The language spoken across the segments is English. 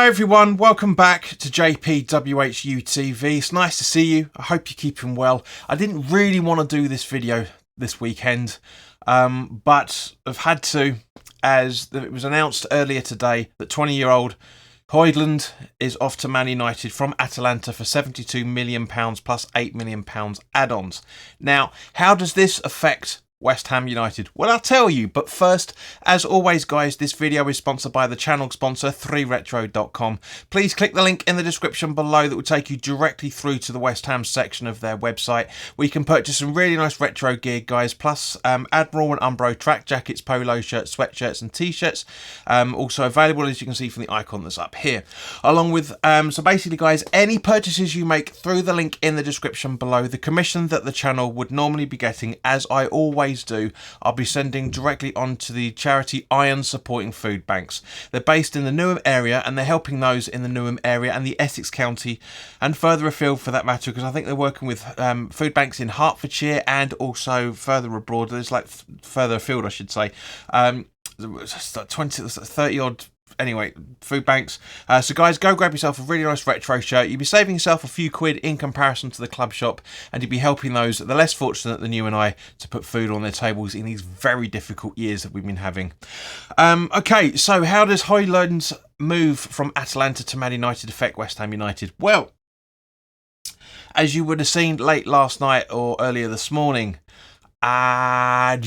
Hi everyone, welcome back to WHU TV. It's nice to see you. I hope you're keeping well. I didn't really want to do this video this weekend, but I've had to, as it was announced earlier today that 20-year-old Højlund is off to Man United from Atalanta for £72 million plus £8 million add-ons. Now, how does this affect West Ham United? Well, I'll tell you, but first, as always guys, this video is sponsored by the channel sponsor 3retro.com. Please click the link in the description below that will take you directly through to the West Ham section of their website, where you can purchase some really nice retro gear guys, plus Admiral and Umbro track jackets, polo shirts, sweatshirts and t-shirts, also available as you can see from the icon that's up here, along with so basically guys, any purchases you make through the link in the description below, the commission that the channel would normally be getting, as I always do, I'll be sending directly on to the charity Iron Supporting Food Banks. They're based in the Newham area and they're helping those in the Newham area and the Essex County and further afield for that matter, because I think they're working with food banks in Hertfordshire and also further abroad. There's like further afield I should say, 30 odd anyway, food banks. So guys, go grab yourself a really nice retro shirt. You'll be saving yourself a few quid in comparison to the club shop, and you'll be helping those the less fortunate than you and I to put food on their tables in these very difficult years that we've been having. Okay, so how does Højlund's move from Atalanta to Man United affect West Ham United? Well, as you would have seen late last night or earlier this morning, Gianluca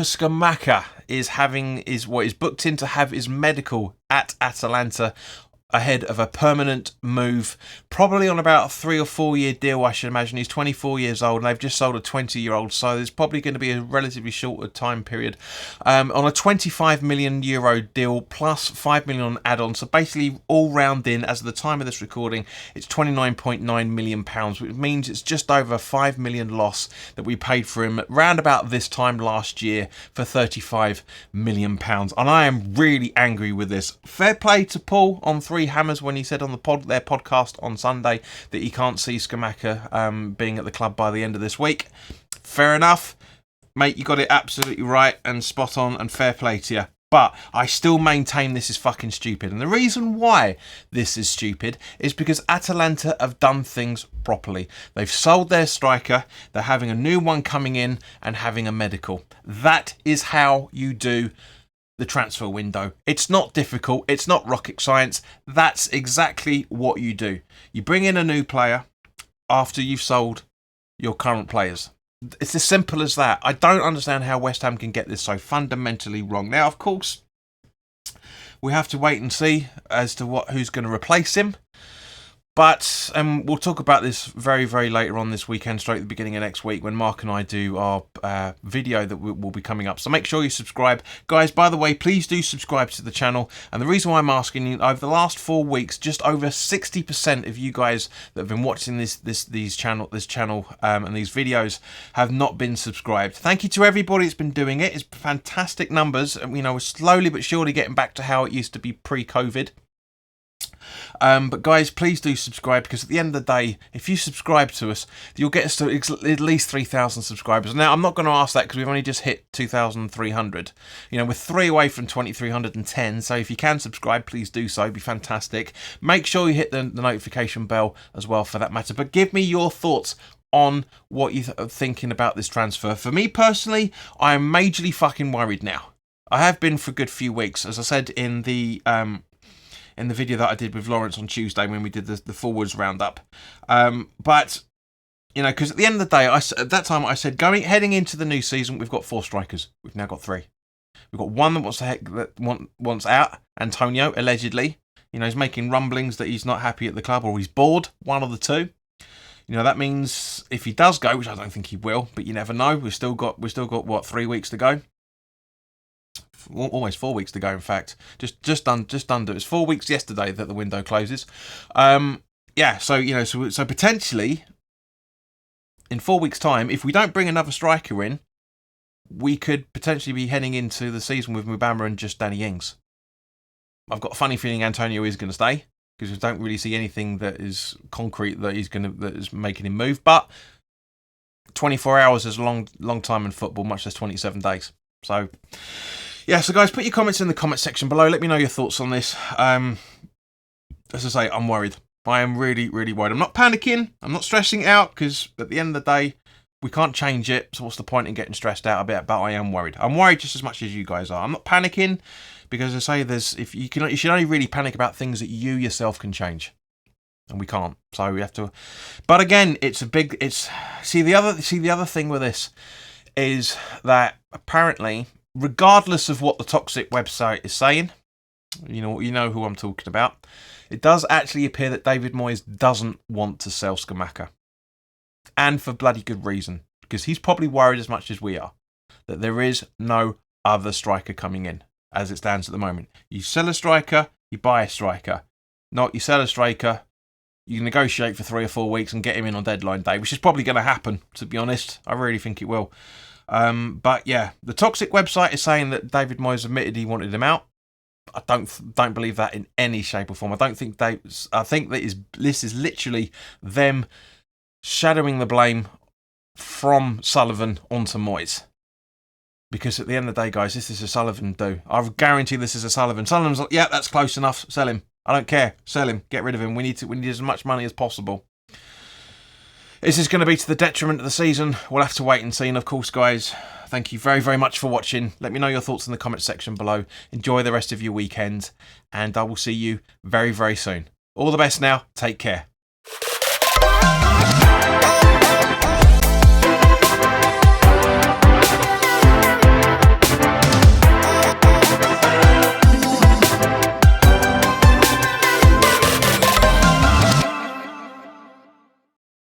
Scamacca is booked in to have his medical at Atalanta ahead of a permanent move, probably on about a 3 or 4 year deal, I should imagine. He's 24 years old and they've just sold a 20-year-old, so there's probably going to be a relatively shorter time period, on a €25 million deal plus £5 million on add-on. So basically all round in, as of the time of this recording, it's £29.9 million, which means it's just over £5 million loss that we paid for him round about this time last year for £35 million. And I am really angry with this. Fair play to Paul on Three Hammers when he said on their podcast on Sunday that he can't see Scamacca being at the club by the end of this week. Fair enough, mate, you got it absolutely right and spot on, and fair play to you. But I still maintain this is fucking stupid. And the reason why this is stupid is because Atalanta have done things properly. They've sold their striker, they're having a new one coming in and having a medical. That is how you do the transfer window. It's not difficult, it's not rocket science. That's exactly what you do. You bring in a new player after you've sold your current players. It's as simple as that. I don't understand how West Ham can get this so fundamentally wrong. Now, of course, we have to wait and see as to who's going to replace him. But we'll talk about this very, very later on this weekend, straight at the beginning of next week, when Mark and I do our video that will be coming up. So make sure you subscribe. Guys, by the way, please do subscribe to the channel. And the reason why I'm asking you, over the last 4 weeks, just over 60% of you guys that have been watching this channel and these videos have not been subscribed. Thank you to everybody that's been doing it. It's fantastic numbers. And, you know, we're slowly but surely getting back to how it used to be pre-COVID. But guys, please do subscribe, because at the end of the day, if you subscribe to us, you'll get us to at least 3,000 subscribers. Now, I'm not going to ask that because we've only just hit 2,300. You know, we're 3 away from 2,310. So if you can subscribe, please do so. It'd be fantastic. Make sure you hit the notification bell as well, for that matter. But give me your thoughts on what you're thinking about this transfer. For me personally, I am majorly fucking worried now. I have been for a good few weeks, as I said in the video that I did with Lawrence on Tuesday when we did the forwards roundup. But, you know, because at the end of the day, at that time I said, heading into the new season, we've got 4 strikers. We've now got 3. We've got one that wants out, Antonio, allegedly. You know, he's making rumblings that he's not happy at the club, or he's bored, one of the two. You know, that means if he does go, which I don't think he will, but you never know. We've still got what, 3 weeks to go? Almost 4 weeks to go, in fact. Just under. It's 4 weeks yesterday that the window closes. Yeah, so, you know, so potentially in 4 weeks' time, if we don't bring another striker in, we could potentially be heading into the season with Mubama and just Danny Ings. I've got a funny feeling Antonio is going to stay, because we don't really see anything that is concrete that is making him move. But 24 hours is a long time in football, much less 27 days. So yeah, so guys, put your comments in the comment section below. Let me know your thoughts on this. as I say, I'm worried. I am really, really worried. I'm not panicking. I'm not stressing out because at the end of the day, we can't change it. So what's the point in getting stressed out a bit? But I am worried. I'm worried just as much as you guys are. I'm not panicking because, as I say, you should only really panic about things that you yourself can change, and we can't. So we have to. But again, see the other thing with this is that apparently, regardless of what the toxic website is saying, you know who I'm talking about. It does actually appear that David Moyes doesn't want to sell Scamacca. And for bloody good reason. Because he's probably worried as much as we are that there is no other striker coming in as it stands at the moment. You sell a striker, you buy a striker. Not you sell a striker, you negotiate for 3 or 4 weeks and get him in on deadline day, which is probably going to happen, to be honest. I really think it will. But yeah, the toxic website is saying that David Moyes admitted he wanted him out. I don't believe that in any shape or form. I think that this is literally them shadowing the blame from Sullivan onto Moyes. Because at the end of the day, guys, this is a Sullivan do. I guarantee this is a Sullivan. Sullivan's like, yeah, that's close enough. Sell him. I don't care. Sell him. Get rid of him. We need as much money as possible. Is this going to be to the detriment of the season? We'll have to wait and see. And of course, guys, thank you very, very much for watching. Let me know your thoughts in the comment section below. Enjoy the rest of your weekend, and I will see you very, very soon. All the best now. Take care.